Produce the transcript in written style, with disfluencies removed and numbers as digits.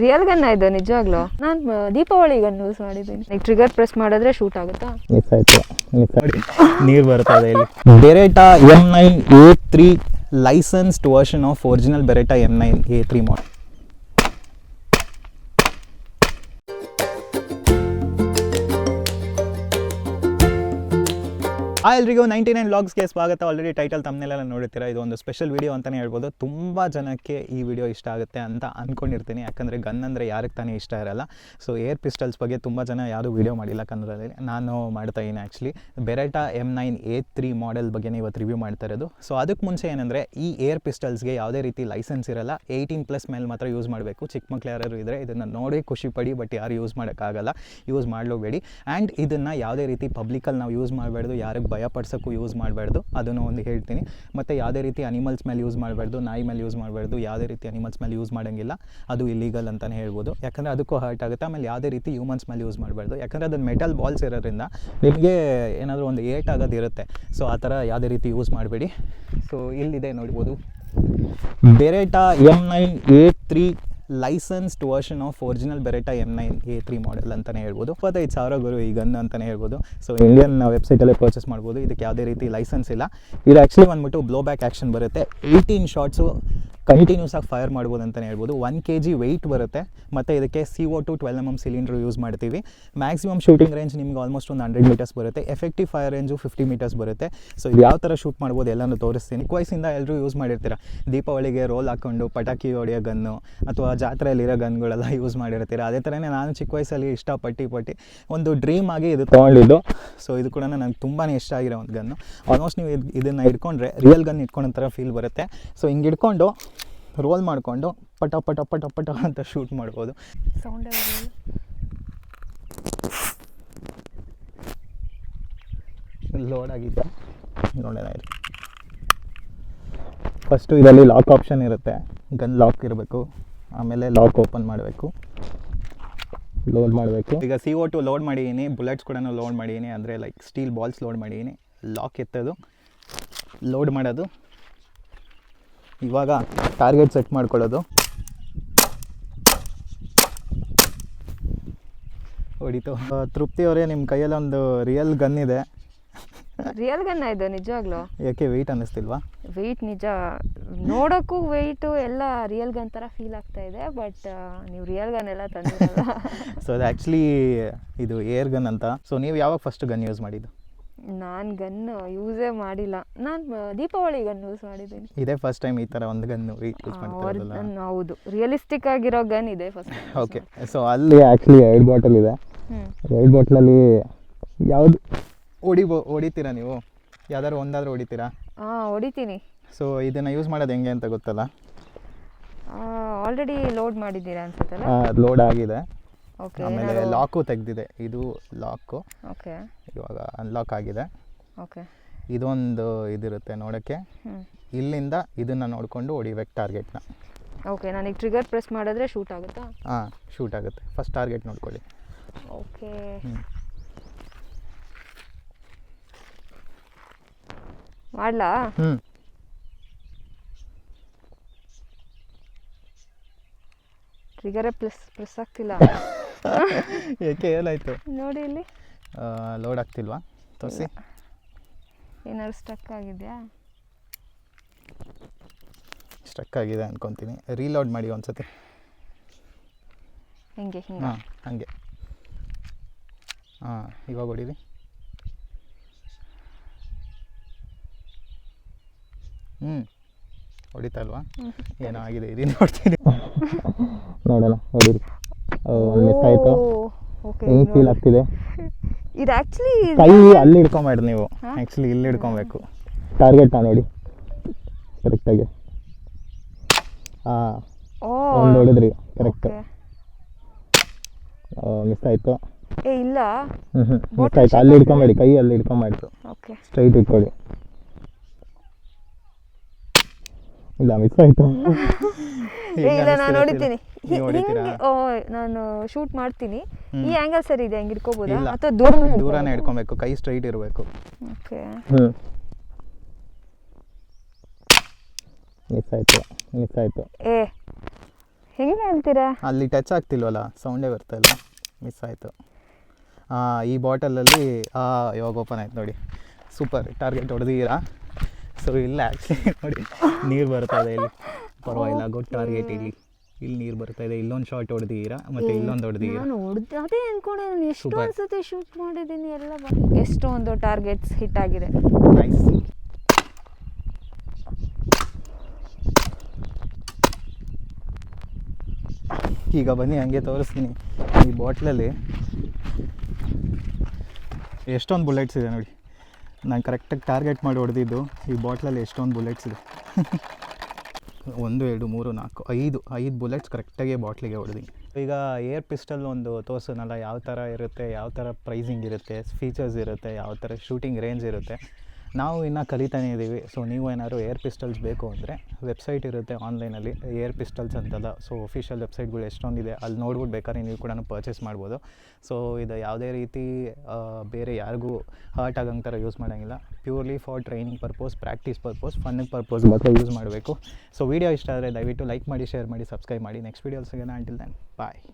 Real gun ಇದು ನಿಜವಾಗ್ಲೂ. ನಾನು ದೀಪಾವಳಿ ಗನ್ ಯೂಸ್ ಮಾಡಿದ್ದೀನಿ. ಈಗ ಟ್ರಿಗರ್ ಪ್ರೆಸ್ ಮಾಡಿದ್ರೆ ಶೂಟ್ ಆಗುತ್ತಾ? ಮಿಸ್ ಆಯ್ತು. ನೀರು ಬರ್ತದೆ ಇಲ್ಲಿ. Beretta M9A3 licensed version of original Beretta M9A3 model. ಎಲ್ರಿಗೂ 99 ವ್ಲಾಗ್ಸ್ಗೆ ಸ್ವಾಗತ. ಆಲ್ರೆಡಿ ಟೈಟಲ್ ತಮ್ಮನೆಲ್ಲ ನೋಡಿರ್ತೀರ. ಇದು ಒಂದು ಸ್ಪೆಷಲ್ ವೀಡಿಯೋ ಅಂತಲೇ ಹೇಳ್ಬೋದು. ತುಂಬ ಜನಕ್ಕೆ ಈ ವಿಡಿಯೋ ಇಷ್ಟ ಆಗುತ್ತೆ ಅಂತ ಅಂದ್ಕೊಂಡಿರ್ತೀನಿ. ಯಾಕಂದರೆ ಗನ್ ಅಂದರೆ ಯಾರಿಗೆ ತಾನೇ ಇಷ್ಟ ಇರಲ್ಲ. ಸೊ ಏರ್ ಪಿಸ್ಟಲ್ಸ್ ಬಗ್ಗೆ ತುಂಬ ಜನ ಯಾರೂ ವೀಡಿಯೋ ಮಾಡಿಲ್ಲ ಕನ್ನಡದಲ್ಲಿ. ನಾನು ಮಾಡ್ತಾ ಇದ್ದೀನಿ ಆ್ಯಕ್ಚುಲಿ. ಬೆರೆಟಾ M9A3 ಮಾಡೆಲ್ ಬಗ್ಗೆ ಇವತ್ತು ರಿವ್ಯೂ ಮಾಡ್ತಾ ಇರೋದು. ಸೊ ಅದಕ್ಕೆ ಮುಂಚೆ ಏನಂದರೆ ಈ ಏರ್ ಪಿಸ್ಟಲ್ಸ್ಗೆ ಯಾವುದೇ ರೀತಿ ಲೈಸೆನ್ಸ್ ಇರಲ್ಲ. 18+ ಮೇಲೆ ಮಾತ್ರ ಯೂಸ್ ಮಾಡಬೇಕು. ಚಿಕ್ಕ ಮಕ್ಳು ಯಾರು ಇದ್ದರೆ ಇದನ್ನು ನೋಡಿ ಖುಷಿ ಪಡಿ, ಬಟ್ ಯಾರು ಯೂಸ್ ಮಾಡೋಕ್ಕಾಗಲ್ಲ, ಯೂಸ್ ಮಾಡಲೇಬೇಡಿ. ಆ್ಯಂಡ್ ಇದನ್ನು ಯಾವುದೇ ರೀತಿ ಪಬ್ಲಿಕಲ್ಲಿ ನಾವು ಯೂಸ್ ಮಾಡಬಾರ್ದು, ಯಾರಿಗೆ ಭಯಪಡಿಸೋಕ್ಕೂ ಯೂಸ್ ಮಾಡಬಾರ್ದು, ಅದನ್ನು ಒಂದು ಹೇಳ್ತೀನಿ. ಮತ್ತು ಯಾವುದೇ ರೀತಿ ಅನಿಮಲ್ಸ್ ಮೇಲೆ ಯೂಸ್ ಮಾಡಬಾರ್ದು, ನಾಯಿ ಮೇಲೆ ಯೂಸ್ ಮಾಡಬಾರ್ದು, ಯಾವುದೇ ರೀತಿ ಅನಿಮಲ್ಸ್ ಮೇಲೆ ಯೂಸ್ ಮಾಡೋಂಗಿಲ್ಲ. ಅದು ಇಲ್ಲೀಗಲ್ ಅಂತಲೇ ಹೇಳ್ಬೋದು. ಯಾಕಂದರೆ ಅದಕ್ಕೂ ಹರ್ಟ್ ಆಗುತ್ತೆ. ಆಮೇಲೆ ಯಾವುದೇ ರೀತಿ ಹ್ಯೂಮನ್ಸ್ ಮೇಲೆ ಯೂಸ್ ಮಾಡಬಾರ್ದು. ಯಾಕಂದರೆ ಅದನ್ನು ಮೆಟಲ್ ಬಾಲ್ಸ್ ಇರೋದ್ರಿಂದ ನಿಮಗೆ ಏನಾದರೂ ಒಂದು ಏಟ್ ಆಗೋದಿರುತ್ತೆ. ಸೊ ಆ ಥರ ಯಾವುದೇ ರೀತಿ ಯೂಸ್ ಮಾಡಬೇಡಿ. ಸೊ ಇಲ್ಲಿದೆ ನೋಡ್ಬೋದು, Beretta M9A3 licensed version of original Beretta M9A3 model ಅಂತಲೇ ಹೇಳ್ಬೋದು. 25,000 ಗುರು ಈ ಗನ್ ಅಂತಲೇ ಹೇಳ್ಬೋದು. ಸೊ ಇಂಡಿಯನ್ ವೆಬ್ಸೈಟಲ್ಲೇ ಪರ್ಚೇಸ್ ಮಾಡ್ಬೋದು. ಇದಕ್ಕೆ ಯಾವುದೇ ರೀತಿ ಲೈಸೆನ್ಸ್ ಇಲ್ಲ. ಇದು ಆ್ಯಕ್ಚುಲಿ ಬಂದ್ಬಿಟ್ಟು ಬ್ಲೋ ಬ್ಯಾಕ್ ಆ್ಯಕ್ಷನ್ ಬರುತ್ತೆ. 18 ಶಾಟ್ಸು ಕಂಟಿನ್ಯೂಸ್ ಆಗಿ ಫೈರ್ ಮಾಡ್ಬೋದು ಅಂತಲೇ ಹೇಳ್ಬೋದು. 1 kg ವೆಯ್ಟ್ ಬರುತ್ತೆ. ಮತ್ತು ಇದಕ್ಕೆ CO2 12mm ಸಿಲಿಂಡ್ರ್ ಯೂಸ್ ಮಾಡ್ತೀವಿ. ಮ್ಯಾಕ್ಸಿಮಮ್ ಶೂಟಿಂಗ್ ರೇಂಜ್ ನಿಮ್ಗೆ ಆಲ್ಮೋಸ್ಟ್ ಒಂದು 100 ಮೀಟರ್ಸ್ ಬರುತ್ತೆ. ಎಫೆಕ್ಟಿವ್ ಫೈರ್ ರೇಂಜು 50 ಮೀಟರ್ಸ್ ಬರುತ್ತೆ. ಸೊ ಇದು ಯಾವ ಥರ ಶೂಟ್ ಮಾಡ್ಬೋದು ಎಲ್ಲನೂ ತೋರಿಸ್ತೀನಿ. ಚಿಕ್ಕ ವಯಸ್ಸಿಂದ ಎಲ್ಲರೂ ಯೂಸ್ ಮಾಡಿರ್ತೀರ. ದೀಪಾವಳಿಗೆ ರೋಲ್ ಹಾಕ್ಕೊಂಡು ಪಟಾಕಿ ಹೊಡೆಯೋ ಗನ್ನು ಅಥವಾ ಜಾತ್ರೆಯಲ್ಲಿರೋ ಗನ್ಗಳೆಲ್ಲ ಯೂಸ್ ಮಾಡಿರ್ತೀರ. ಅದೇ ಥರನೇ ನಾನು ಚಿಕ್ಕ ವಯಸ್ಸಲ್ಲಿ ಇಷ್ಟಪಟ್ಟು ಒಂದು ಡ್ರೀಮ್ ಆಗಿ ಇದು ತೊಗೊಂಡಿದ್ದು. ಸೊ ಇದು ಕೂಡ ನನಗೆ ತುಂಬಾ ಇಷ್ಟ ಆಗಿರೋ ಒಂದು ಗನ್ನು. ಆಲ್ಮೋಸ್ಟ್ ನೀವು ಇದನ್ನು ಹಿಡ್ಕೊಂಡ್ರೆ ರಿಯಲ್ ಗನ್ ಇಟ್ಕೊಂಡೋ ಥರ ಫೀಲ್ ಬರುತ್ತೆ. ಸೊ ಹಿಂಗೆ ಹಿಡ್ಕೊಂಡು ರೋಲ್ ಮಾಡಿಕೊಂಡು ಪಟ ಪಟ ಪಟ ಪಟ ಅಂತ ಶೂಟ್ ಮಾಡ್ಬೋದು. ಸೌಂಡೇ ಲೋಡ್ ಆಗಿದ್ದೆ ನೋಡೋಣ. ಫಸ್ಟು ಇದರಲ್ಲಿ ಲಾಕ್ ಆಪ್ಷನ್ ಇರುತ್ತೆ. ಗನ್ ಲಾಕ್ ಇರಬೇಕು. ಆಮೇಲೆ ಲಾಕ್ ಓಪನ್ ಮಾಡಬೇಕು, ಲೋಡ್ ಮಾಡಬೇಕು. ಈಗ CO2 ಲೋಡ್ ಮಾಡಿದ್ದೀನಿ, ಬುಲೆಟ್ಸ್ ಕೂಡ ಲೋಡ್ ಮಾಡಿದ್ದೀನಿ. ಅಂದರೆ ಲೈಕ್ ಸ್ಟೀಲ್ ಬಾಲ್ಸ್ ಲೋಡ್ ಮಾಡಿದ್ದೀನಿ. ಲಾಕ್ ಎತ್ತೋದು, ಲೋಡ್ ಮಾಡೋದು, ಇವಾಗ ಟಾರ್ಗೆಟ್ ಸೆಟ್ ಮಾಡ್ಕೊಳ್ಳೋದು, ಹೊಡಿತು. ತೃಪ್ತಿ ಅವರೇ, ನಿಮ್ಮ ಕೈಯಲ್ಲಿ ಒಂದು ರಿಯಲ್ ಗನ್ ಇದೆ. ರಿಯಲ್ ಗನ್ ಇದು ನಿಜವಾಗ್ಲೂ. ಯಾಕೆ ವೆಯ್ಟ್ ಅನ್ನಿಸ್ತಿಲ್ವಾ? ವೆಯ್ಟ್ ನಿಜ ನೋಡೋಕ್ಕೂ ವೆಯ್ಟು ಎಲ್ಲ ರಿಯಲ್ ಗನ್ ಥರ ಫೀಲ್ ಆಗ್ತಾ ಇದೆ. ಬಟ್ ನೀವು ರಿಯಲ್ ಗನ್ ಎಲ್ಲ ತಂದಿರಲ್ಲ. ಸೊ ಅದು ಆ್ಯಕ್ಚುಲಿ ಇದು ಏರ್ ಗನ್ ಅಂತ. ಸೊ ನೀವು ಯಾವಾಗ ಫಸ್ಟ್ ಗನ್ ಯೂಸ್ ಮಾಡಿದ್ದು? ನಾನು ಗನ್ ಯೂಸೇ ಮಾಡಿಲ್ಲ. ನಾನು ದೀಪಾವಳಿ ಗನ್ ಯೂಸ್ ಮಾಡಿದ್ದೀನಿ. ಇದೇ ಫಸ್ಟ್ ಟೈಮ್ ಈ ಥರ ಒಂದು ಗನ್ನು ಯೂಸ್ ಮಾಡ್ತಿರೋದಲ್ಲ? ಹೌದು, ರಿಯಲಿಸ್ಟಿಕ್ ಆಗಿರೋ ಗನ್ ಇದೆ ಫಸ್ಟ್. ಓಕೆ. ಸೊ ಅಲ್ಲಿ ಆ್ಯಕ್ಚುಲಿ 2 ಬಾಟಲ್ ಇದೆ. 2 ಬಾಟ್ಲಲ್ಲಿ ಯಾವುದು ಹೊಡಿತೀರಾ ನೀವು? ಯಾವ್ದಾದ್ರು ಒಂದಾದ್ರೂ ಹೊಡಿತೀರಾ? ಹೊಡಿತೀನಿ. ಸೊ ಇದನ್ನು ಯೂಸ್ ಮಾಡೋದು ಹೆಂಗೆ ಅಂತ ಗೊತ್ತಲ್ಲ? ಆಲ್ರೆಡಿ ಲೋಡ್ ಮಾಡಿದ್ದೀರಾ ಅನ್ಸುತ್ತಲ್ಲ? ಲೋಡ್ ಆಗಿದೆ. ಓಕೆ. ಆಮೇಲೆ ಲಾಕು ತೆಗೆದಿದೆ. ಇದು ಲಾಕು. ಓಕೆ. ಇವಾಗ ಅನ್ಲಾಕ್ ಆಗಿದೆ. ಓಕೆ. ಇದೊಂದು ಇದಿರುತ್ತೆ ನೋಡೋಕ್ಕೆ. ಇಲ್ಲಿಂದ ಇದನ್ನು ನೋಡಿಕೊಂಡು ಹೊಡಿಬೇಕು ಟಾರ್ಗೆಟ್ನ. ಓಕೆ. ನನಗೆ ಟ್ರಿಗರ್ ಪ್ರೆಸ್ ಮಾಡಿದ್ರೆ ಶೂಟ್ ಆಗುತ್ತಾ? ಶೂಟ್ ಆಗುತ್ತೆ. ಫಸ್ಟ್ ಟಾರ್ಗೆಟ್ ನೋಡ್ಕೊಳ್ಳಿ. ಓಕೆ. ಮಾಡ್ಲಾ? ಟ್ರಿಗರೇ ಪ್ರೆಸ್ ಆಗ್ತಿಲ್ಲ. ಯಾಕೆ, ಏನಾಯಿತು ನೋಡಿ ಇಲ್ಲಿ. ಲೋಡ್ ಆಗ್ತಿಲ್ವಾ? ತೋರಿಸಿ. ಏನಾದ್ರು ಸ್ಟಕ್ ಆಗಿದೆಯಾ? ಸ್ಟಕ್ ಆಗಿದೆ ಅನ್ಕೊತೀನಿ. ರೀಲೋಡ್ ಮಾಡಿ ಒಂದ್ಸತಿ. ಹಿಂಗೆ ಹಾಗೆ. ಇವಾಗ ಹೊಡೀರಿ. ಹೊಡಿತಾ ಇಲ್ವಾ? ಏನೋ ಆಗಿದೆ. ಇದು ನೋಡ್ತೀನಿ, ನೋಡೋಣ. ಹೊಡೀರಿ. ಮಿಸ್ ಆಯಿತು. ಹೆಂಗೆ ಫೀಲ್ ಆಗ್ತಿದೆ? ಇದು ಆ್ಯಕ್ಚುಲಿ ಕೈ ಅಲ್ಲಿ ಹಿಡ್ಕೊಂಬೇಡ್ರಿ ನೀವು. ಆ್ಯಕ್ಚುಲಿ ಇಲ್ಲಿ ಹಿಡ್ಕೊಬೇಕು. ಟಾರ್ಗೆಟ್ನ ನೋಡಿ ಕರೆಕ್ಟಾಗಿ. ಒಂದು ಹೊಡೆದ್ರಿ ಕರೆಕ್ಟ್. ಮಿಸ್ ಆಯಿತು. ಇಲ್ಲ, ಮಿಸ್ ಆಯಿತು. ಅಲ್ಲಿ ಹಿಡ್ಕೊಂಬೇಡಿ, ಕೈ ಅಲ್ಲಿ ಹಿಡ್ಕೊಂಬೇಡ್ರು. ಓಕೆ. ಸ್ಟ್ರೈಟ್ ಇಟ್ಕೊಳ್ಳಿ. ಇಲ್ಲ, ಮಿಸ್ ಆಯಿತು. ಇಲ್ಲ, ನಾನು ಹೊಡಿತೀನಿ. ನಾನು ಶೂಟ್ ಮಾಡ್ತೀನಿ. ಈ ಆ್ಯಂಗಲ್ ಸರಿ ಇದೆ, ಹೆಂಗೆ ಹಿಡ್ಕೋಬೋದಾ ಅಥವಾ ದೂರನೇ ಹಿಡ್ಕೊಬೇಕು? ಕೈ ಸ್ಟ್ರೈಟ್ ಇರಬೇಕು. ಓಕೆ. ಮಿಸ್ ಆಯಿತು. ಹೆಂಗೆ ಹೇಳ್ತೀರಾ? ಅಲ್ಲಿ ಟಚ್ ಆಗ್ತಿಲ್ವಲ್ಲ, ಸೌಂಡೇ ಬರ್ತಾ ಇಲ್ಲ, ಮಿಸ್ ಆಯಿತು. ಈ ಬಾಟಲಲ್ಲಿ ಇವಾಗ ಓಪನ್ ಆಯ್ತು ನೋಡಿ. ಸೂಪರ್, ಟಾರ್ಗೆಟ್ ಹೊಡೆದಿದ್ದೀರಾ. ಸೊ ಇಲ್ಲ ಆ್ಯಕ್ಚುಲಿ ನೋಡಿ ನೀರು ಬರ್ತಾ ಇದೆ ಇಲ್ಲಿ, ಪರವಾಗಿಲ್ಲ, ಗುಡ್ ಟಾರ್ಗೆಟ್. ಇಲ್ಲಿ ನೀರು ಬರ್ತಾ ಇದೆ. ಇಲ್ಲೊಂದು ಶಾಟ್ ಹೊಡೆದಿದ್ದೀರಾ, ಮತ್ತು ಇಲ್ಲೊಂದು ಹೊಡೆದಿದ್ದೀರಾ. ನಾನು ಅದೇ ಅನ್ಕೊಂಡೆ, ನಾನು ಎಷ್ಟೊಂದು ಸತಿ ಶೂಟ್ ಮಾಡಿದ್ದೀನಿ ಎಲ್ಲ. ಎಷ್ಟೊಂದು ಟಾರ್ಗೆಟ್ಸ್ ಹಿಟ್ ಆಗಿದೆ. ನೈಸ್. ಈಗ ಬನ್ನಿ ಹಂಗೆ ತೋರಿಸ್ತೀನಿ. ಈ ಬಾಟ್ಲಲ್ಲಿ ಎಷ್ಟೊಂದು ಬುಲೆಟ್ಸ್ ಇದೆ ನೋಡಿ. ನಾನು ಕರೆಕ್ಟಾಗಿ ಟಾರ್ಗೆಟ್ ಮಾಡಿ ಹೊಡೆದಿದ್ದು. ಈ ಬಾಟ್ಲಲ್ಲಿ ಎಷ್ಟೊಂದು ಬುಲೆಟ್ಸ್ ಇದೆ. 1 2 3 4 5 ಬುಲೆಟ್ಸ್ ಕರೆಕ್ಟಾಗಿ ಬಾಟ್ಲಿಗೆ ಹೊಡೆದಿನಿ. ಈಗ ಏರ್ ಪಿಸ್ಟಲ್ ಒಂದು ತೋರಿಸೋನಲ್ಲ, ಯಾವ ಥರ ಇರುತ್ತೆ, ಯಾವ ಥರ ಪ್ರೈಸಿಂಗ್ ಇರುತ್ತೆ, ಫೀಚರ್ಸ್ ಇರುತ್ತೆ, ಯಾವ ಥರ ಶೂಟಿಂಗ್ ರೇಂಜ್ ಇರುತ್ತೆ. ನಾವು ಇನ್ನೂ ಕಲಿತಾನೇ ಇದ್ದೀವಿ. ಸೊ ನೀವು ಏನಾದ್ರು ಏರ್ ಪಿಸ್ಟಲ್ಸ್ ಬೇಕು ಅಂದರೆ ವೆಬ್ಸೈಟ್ ಇರುತ್ತೆ ಆನ್ಲೈನಲ್ಲಿ, ಏರ್ ಪಿಸ್ಟಲ್ಸ್ ಅಂತಲ್ಲ. ಸೊ ಒಫಿಷಿಯಲ್ ವೆಬ್ಸೈಟ್ಗಳು ಎಷ್ಟೊಂದಿದೆ, ಅಲ್ಲಿ ನೋಡ್ಬಿಟ್ಟು ಬೇಕಾದ್ರೆ ನೀವು ಕೂಡ ಪರ್ಚೇಸ್ ಮಾಡ್ಬೋದು. ಸೊ ಇದು ಯಾವುದೇ ರೀತಿ ಬೇರೆ ಯಾರಿಗೂ ಹರ್ಟ್ ಆಗಂಗೆ ಥರ ಯೂಸ್ ಮಾಡೋಂಗಿಲ್ಲ. Purely for training purpose, practice purpose, fun purpose ಮಾತ್ರ ಯೂಸ್ ಮಾಡಬೇಕು. ಸೊ ವೀಡಿಯೋ ಇಷ್ಟ ಆದರೆ ದಯವಿಟ್ಟು ಲೈಕ್ ಮಾಡಿ, ಶೇರ್ ಮಾಡಿ, ಸಬ್ಸ್ಕ್ರೈಬ್ ಮಾಡಿ. ನೆಕ್ಸ್ಟ್ ವೀಡಿಯೋಸ್ ಸಿಗೋಣ. ಅಂಟಿಲ್ ದೆನ್ ಬಾಯ್.